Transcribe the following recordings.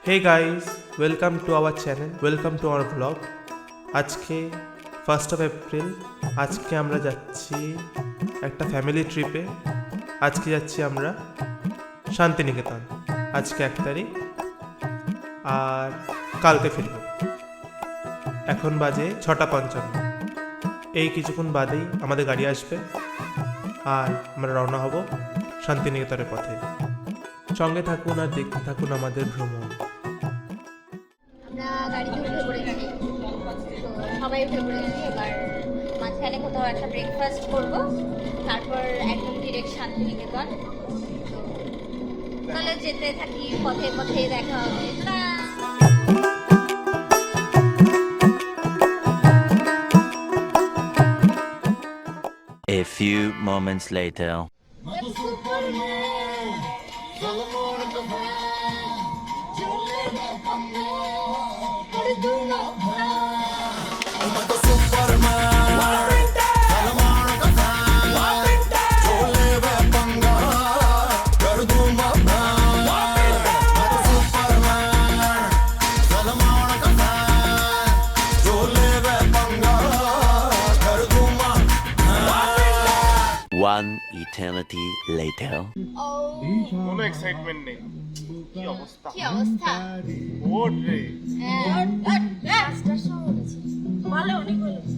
Hey guys, welcome to our channel, welcome to our vlog. আজকে 1st of April, আজকে আমরা যাচ্ছি একটা ফ্যামিলি ট্রিপে। আজকে যাচ্ছি আমরা শান্তিনিকেতন। আজকে 1 তারিখ আর কালকে ফিরব। এখন বাজে 6:55। এই কিছুক্ষণ বাদেই আমাদের গাড়ি আসবে আর আমরা রওনা হব শান্তিনিকেতনের পথে। সঙ্গে থাকুন আর দেখতে থাকুন আমাদের ভ্রমণ। আমরা গাড়িতে উঠে পড়েছি, তো সবাই উঠে পড়েছি। এবার মাঝখানে কোথাও একটা ব্রেকফাস্ট করব, তারপর একদম ডিরেক্ট শান্তিনিকেতন। তো চলো যেতে থাকি, পথে পথে দেখা হবে। A few moments later. One eternity later. কোনো এক্সাইটমেন্ট নেই। কি অবস্থা? কি অবস্থা? ওঠ রে।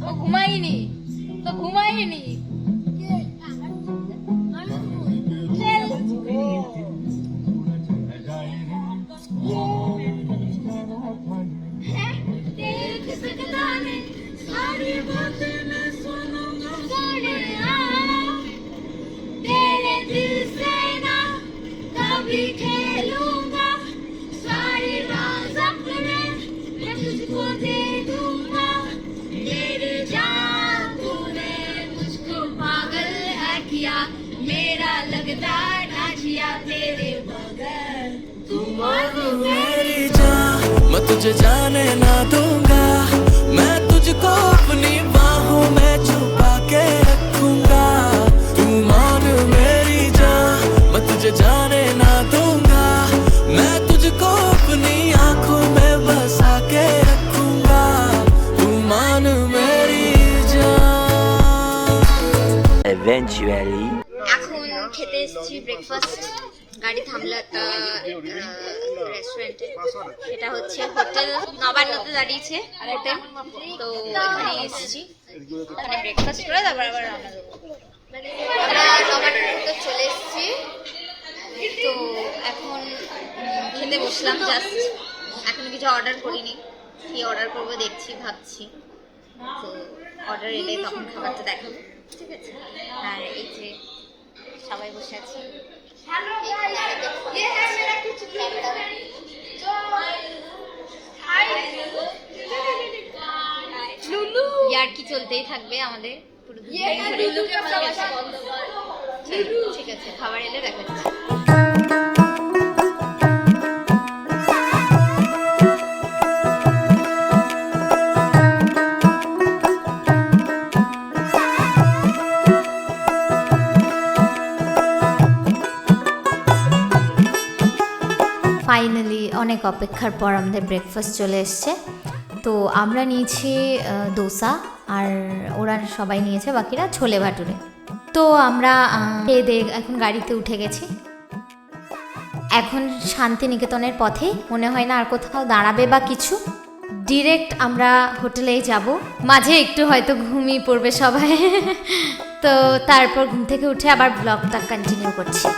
ও ঘুমাইনি, তো ঘুমাইনি। खेलूंगा सारी रात अपने मैं तुझको दे दूंगा मेरी जान तूने मुझको पागल है किया मेरा लगता नाचिया तेरे बगैर तू मेरी जान मैं तुझे जाने ना दूंगा मैं तुझको अपनी बाहों में छुपा के रखूंगा तू मान मेरी जान मैं तुझे जाने ना दूंगा मैं तुझको अपनी आंखों में बसा के रखूंगा तू मान मेरी जान Eventually. এখন খেতে এসেছি ব্রেকফাস্ট। গাড়ি থামলো একটা রেস্টুরেন্টে, এটা হচ্ছে হোটেল নবান্নতে দাঁড়িয়েছে হোটেল। তো এখানে এসেছি, এখানে ব্রেকফাস্ট করে তারপর আবার রওনা দেবো। আমরা নবান্নতে চলে এসেছি, তো এখন খেতে বসলাম জাস্ট। এখন কিছু অর্ডার করিনি, কি অর্ডার করবো দেখছি, ভাবছি। তো অর্ডার এলে তখন খাবারটা দেখাবো, ঠিক আছে? আর এই যে সবাই বসে আছি, ইয়ার কি চলতেই থাকবে আমাদের পুরো ঠিক আছে, খাবার এলে দেখাচ্ছি। ফাইনালি অনেক অপেক্ষার পর আমাদের ব্রেকফাস্ট চলে এসছে। তো আমরা নিয়েছি দোসা, আর ওরা সবাই নিয়েছে বাকিরা ছোলে ভাটুরে। তো আমরা খেয়ে দিয়ে এখন গাড়িতে উঠে গেছি। এখন শান্তিনিকেতনের পথে, মনে হয় না আর কোথাও দাঁড়াবে বা কিছু। ডিরেক্ট আমরা হোটেলেই যাব। মাঝে একটু হয়তো ঘুমিয়ে পড়বে সবাই। তো তারপর ঘুম থেকে উঠে আবার ব্লগটা কন্টিনিউ করছি।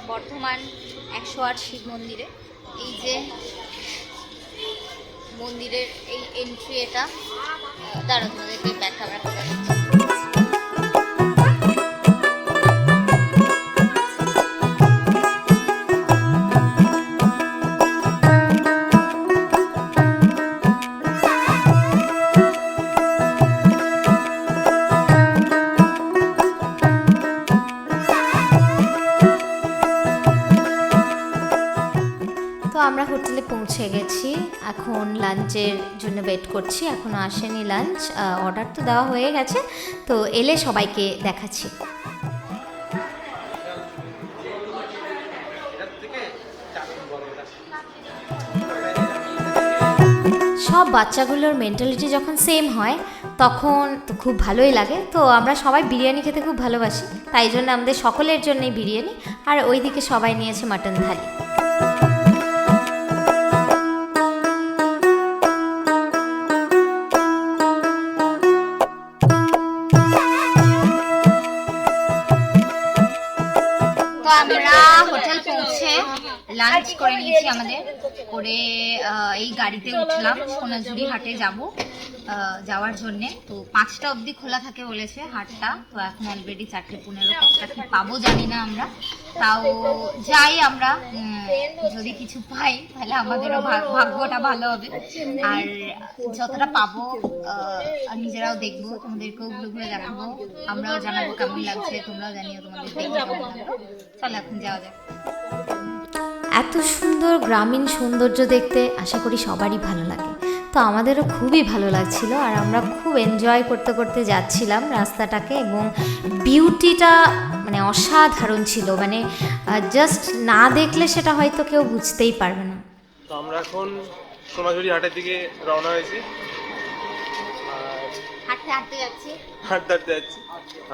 বর্ধমান 108 শিব মন্দিরে। এই যে মন্দিরের এই এন্ট্রি, এটা দাঁড়াও তোমাদেরকে ব্যাক ক্যামেরা করে দেখাচ্ছি। আমরা হোটেলে পৌঁছে গেছি, এখন লাঞ্চের জন্য ওয়েট করছি, এখনও আসেনি লাঞ্চ। অর্ডার তো দেওয়া হয়ে গেছে, তো এলে সবাইকে দেখাচ্ছি। সব বাচ্চাগুলোর মেন্টালিটি যখন সেম হয় তখন তো খুব ভালোই লাগে। তো আমরা সবাই বিরিয়ানি খেতে খুব ভালোবাসি, তাই জন্য আমাদের সকলের জন্যই বিরিয়ানি, আর ওইদিকে সবাই নিয়েছে মাটন থালি। তো আমরা হোটেল পৌঁছে লাঞ্চ করে নিয়েছি আমাদের, করে এই গাড়িতে উঠলাম, সোনাঝুরি হাটে যাব যাওয়ার জন্যে। তো 5টা অবধি খোলা থাকে বলেছে হাটটা, তো এখন অলরেডি 4:15, কতটা কি পাবো জানি না আমরা, তাও যাই আমরা, যদি কিছু পাই তাহলে আমাদেরও ভাগ্যটা ভালো হবে, আর যতটা পাবো নিজেরাও দেখবো, তোমাদেরকেও ঘুরে ঘুরে দেখাবো, আমরাও জানাবো কেমন লাগছে, তোমরাও জানিও তোমাদের দেখবে কেমন লাগলো। চলো এখন যাওয়া যাক। এত সুন্দর গ্রামীণ সৌন্দর্য দেখতে আশা করি সবারই ভালো লাগে, তো আমাদেরও খুবই ভালো লাগছিল, আর আমরা খুব এনজয় করতে করতে যাচ্ছিলাম রাস্তাটাকে, এবং বিউটিটা মানে অসাধারণ ছিল, মানে জাস্ট না দেখলে সেটা হয়তো কেউ বুঝতেই পারবে না। তো আমরা এখন সোনাঝুরি হাটের দিকে রওনা হয়েছি, হাঁটতে হাঁটতে যাচ্ছি। হাঁটতে হাঁটতে যাচ্ছি।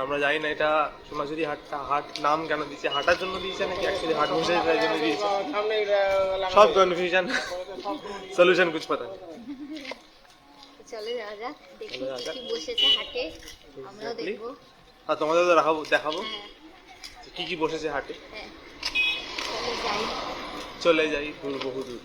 আমরা জানি না এটা সোনাঝুরি হাটটা হাট নাম কেন দিয়েছে, হাঁটার জন্য দিয়েছে নাকি অ্যাকচুয়ালি হাট বসে তার জন্য দিয়েছে, সব কনফিউশন, সলিউশন কুছ পাতা নেই। চলে যাওয়া যাক, দেখি কি বসেছে হাটে, আমরাও দেখবো, আর তোমাদের তো দেখাবো কি কি বসেছে হাটে। চলে যাই দূর, বহু দূর।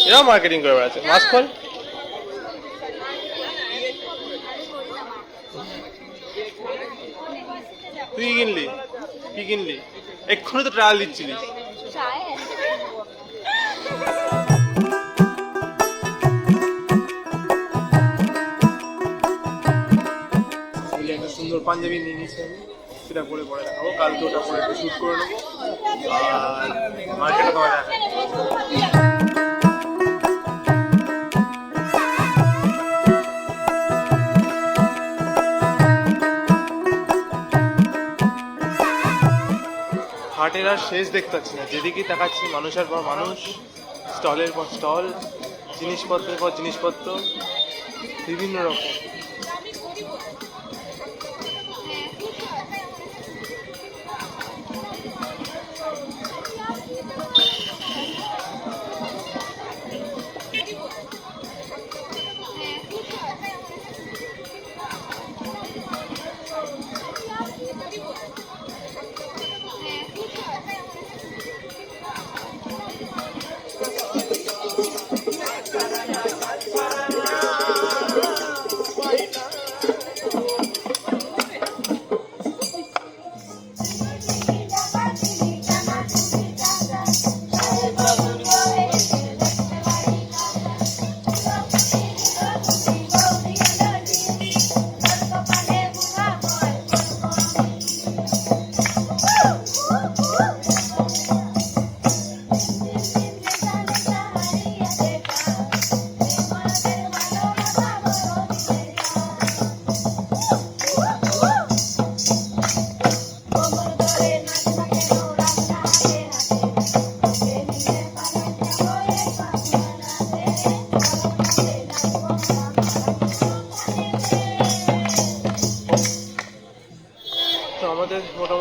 এরাও মার্কেটিং করে বেড়াচ্ছে, মাস্ক খোল। তুই কিনলি, কি কিনলি? এক্ষুনি তো ট্রায়াল দিচ্ছিলি। একটা সুন্দর পাঞ্জাবি নিয়ে নিয়েছি আমি, সেটা পরে পরে দেখাবো, কালকে ওটা পরে একটু শ্যুট করে নেবো, আর মার্কেটে তোমায় দেখাবো। হাটের আর শেষ দেখতে পাচ্ছি না, যেদিকেই তাকাচ্ছি মানুষের পর মানুষ, স্টলের পর স্টল, জিনিসপত্রের পর জিনিসপত্র, বিভিন্ন রকম।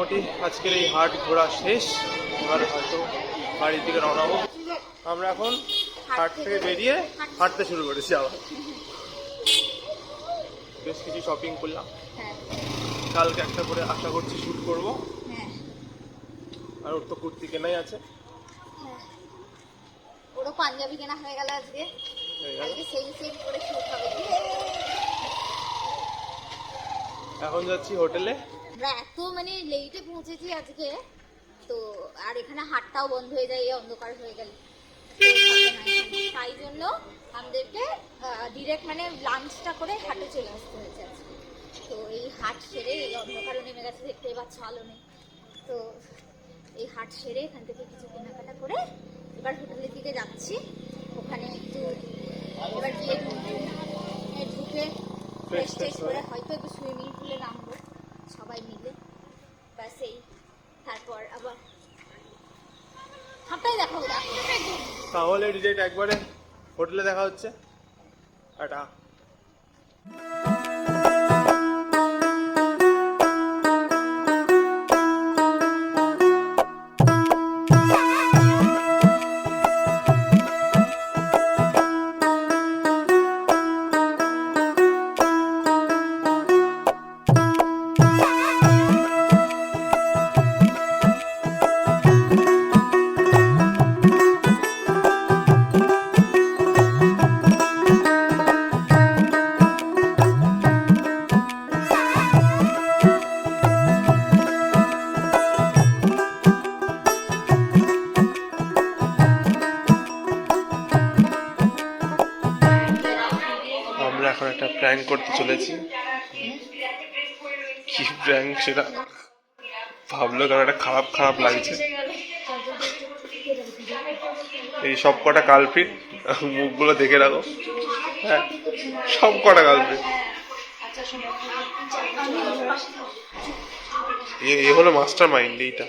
মোটামুটি আজকের এই হাট ঘোরা শেষ। এবার হয়তো বাড়ির দিকে রওনা হবো। আমরা এখন হাট থেকে বেরিয়ে হাঁটতে শুরু করেছি আবার। বেশ কিছু শপিং করলাম। হ্যাঁ কালকে একটা করে আশা করছি শ্যুট করবো। হ্যাঁ আর ওর তো কুর্তি কেনাই আছে। হ্যাঁ ওরও পাঞ্জাবি কেনা হয়ে গেল আজকে। হয়ে গেল। কালকে সেম সেম করে শুট হবে। এখন যাচ্ছি হোটেলে। আমরা এত মানে লেটে পৌঁছেছি আজকে, তো আর এখানে হাটটাও বন্ধ হয়ে যায় এই অন্ধকার হয়ে গেলে। তাই জন্য আমাদেরকে ডিরেক্ট মানে লাঞ্চটা করে হাটে চলে আসতে হয়েছে আজকে। তো এই হাট সেরে এই অন্ধকারও নেমে গেছে, দেখতে পাচ্ছ আলো নেই। তো এই হাট সেরে এখান থেকে কিছু কেনাকাটা করে এবার হোটেলের দিকে যাচ্ছি। ওখানে একটু এবার গিয়ে ঢুকে ফ্রেশ ট্রেশ করে হয়তো একটু সুইমিং পুলে নামবো সবাই মিলে। ব্যাস এই, তারপর আবার হাঁটাই দেখাবো। তাহলে ডিরেক্ট একবারে হোটেলে দেখা হচ্ছে। টাটা। আমরা এখন একটা প্র্যাঙ্ক করতে চলেছি। কি প্র্যাঙ্ক সেটা ভাবলো, কারণ একটা খারাপ খারাপ লাগছে। এই সব কটা কালপ্রিট, মুখগুলো দেখে রাখো। হ্যাঁ, সব কটা কালপ্রিট। এ হলো মাস্টার মাইন্ড এইটা।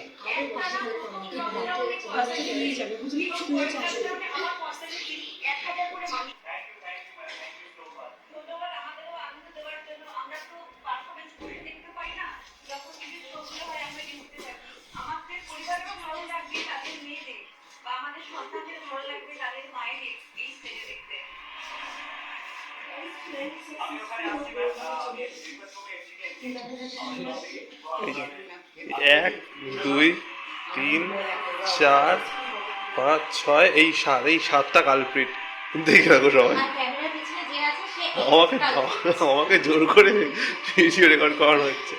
এই যে 1 2 3 4 5 6 এই 7টা কালপ্রিট দেখে রাখো সবাই। আমাকে জোর করে ভিডিও রেকর্ড করানো হচ্ছে।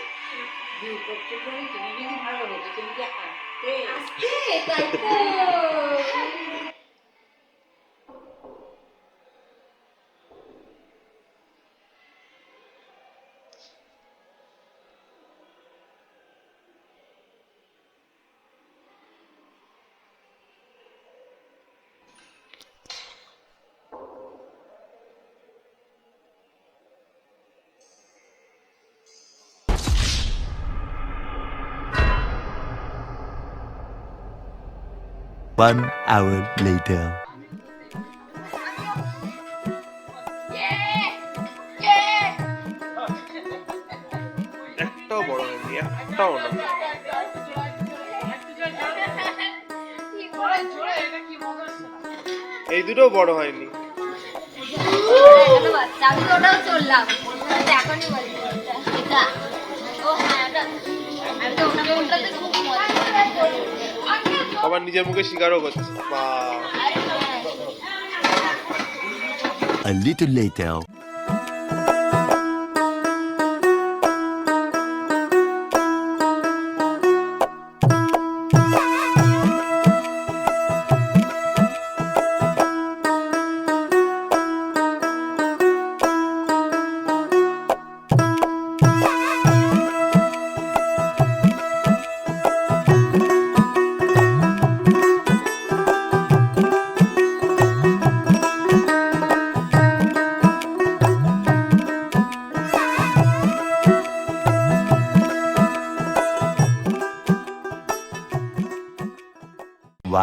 One hour later. একটাও বড় হয়নি, একটাও না। এই দুটো বড় হয়নি। আমি তো ওটাও চললাম এখনই বলছি। আমি তো ওটা বলতে খুব মজা। আবার নিজের মুখে স্বীকারও করছে। A little later.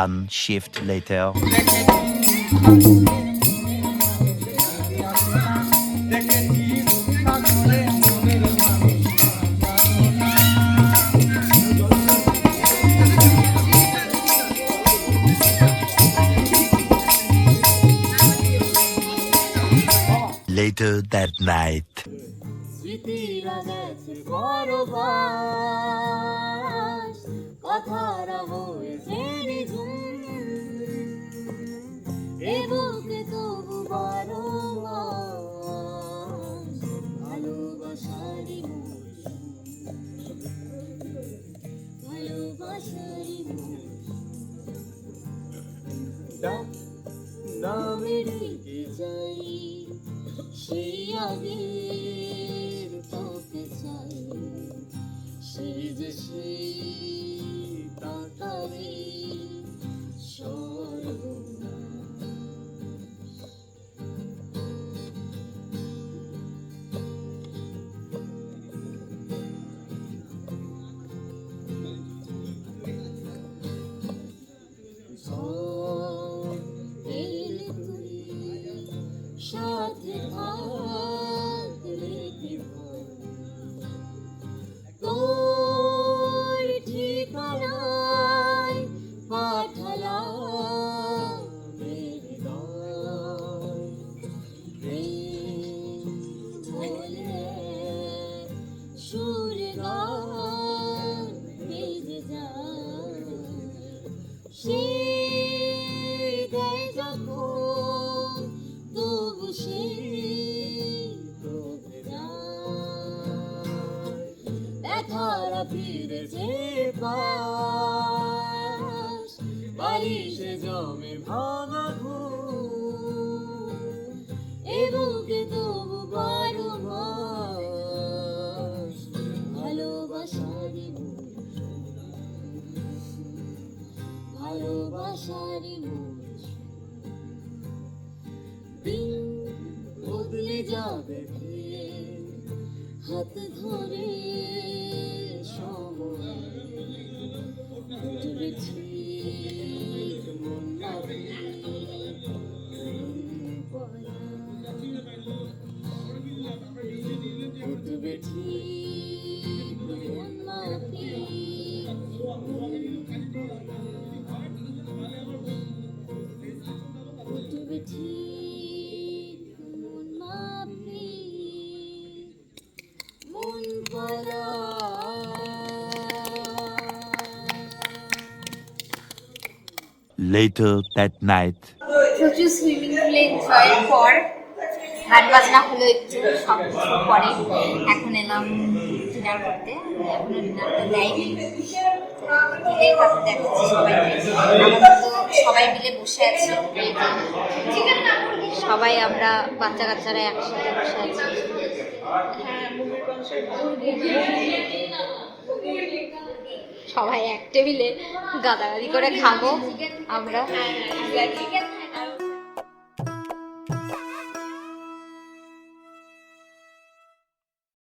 One shift later. Later that night. স্মৃতিরা গেছে পরবাস, কথারা হয়েছে নিঝুম, এ বুকে তবু বড় আশ, ভালোবাসারই মৌসুম, ভালোবাসারই মৌসুম। নামে রেখে যাই সেই আগের তোকে চাই, সেই যে সেই তাকারে সাথে থাকলে কি হয়, তোর ঠিকানায় পাঠালাম হৃদয়, প্রেম বলে সুরে গান বেজে যায়, সে দেয় যখন তবু সে ব্যথারা ফিরেছে পাশ, বালিশে জমে ভাঙা ঘুম, এ বুকে তবু বারো মাস, ভালোবাসারই ভালোবাসারই দিন বদলে যাবে ফিরে, হাত ধরে সময় ফুটবে ঠিক মন না ফুটবে ঠিক মন না ফুটবে ঠিক মন মাপি মন পালা। Later that night. প্রচুর সুইমিং পুলে এনজয়ের পর গান বাজনা হলো একটু, সব কিছুর পরে এখন এলাম ডিনার করতে। এখনো ডিনারটা দেয়নি, দিলে তারপর দেখাচ্ছি সবাইকে। আপাতত সবাই মিলে বসে আছি, সবাই আমরা বাচ্চা কাচ্চারা একসাথে বসে আছি। সবাই এক টেবিলে গাদাগাদি করে খাবো আমরা।